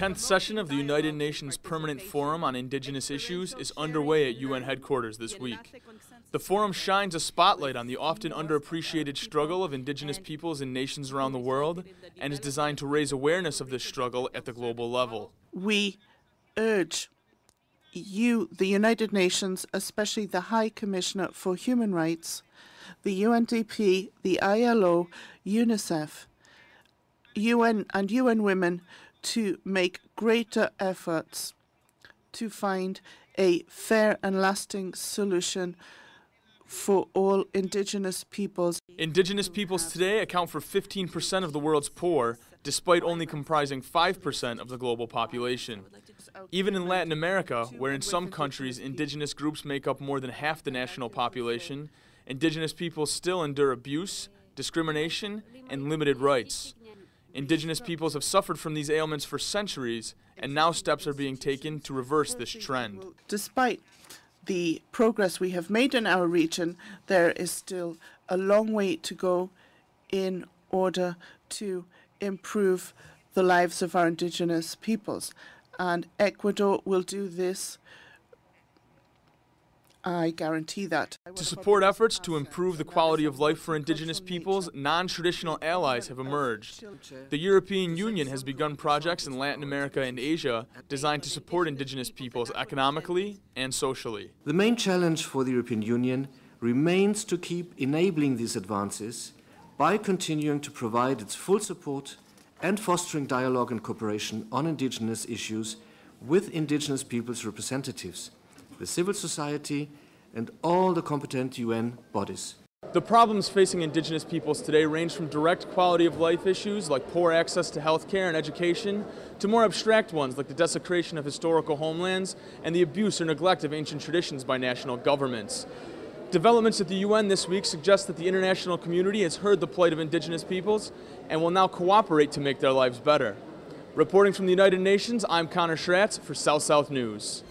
10th session of the United Nations Permanent Forum on Indigenous Issues is underway at UN headquarters this week. The forum shines a spotlight on the often underappreciated struggle of Indigenous peoples in nations around the world and is designed to raise awareness of this struggle at the global level. We urge you, the United Nations, especially the High Commissioner for Human Rights, the UNDP, the ILO, UNICEF, UN and UN Women to make greater efforts to find a fair and lasting solution for all Indigenous peoples. Indigenous peoples today account for 15% of the world's poor, despite only comprising 5% of the global population. Even in Latin America, where in some countries Indigenous groups make up more than half the national population, Indigenous peoples still endure abuse, discrimination, and limited rights. Indigenous peoples have suffered from these ailments for centuries, and now steps are being taken to reverse this trend. Despite the progress we have made in our region, there is still a long way to go in order to improve the lives of our Indigenous peoples. And Ecuador will do this. I guarantee that. To support efforts to improve the quality of life for Indigenous peoples, non-traditional allies have emerged. The European Union has begun projects in Latin America and Asia designed to support Indigenous peoples economically and socially. The main challenge for the European Union remains to keep enabling these advances by continuing to provide its full support and fostering dialogue and cooperation on Indigenous issues with Indigenous peoples' representatives, the civil society, and all the competent UN bodies. The problems facing Indigenous peoples today range from direct quality of life issues like poor access to health care and education to more abstract ones like the desecration of historical homelands and the abuse or neglect of ancient traditions by national governments. Developments at the UN this week suggest that the international community has heard the plight of Indigenous peoples and will now cooperate to make their lives better. Reporting from the United Nations, I'm Connor Schratz for South-South News.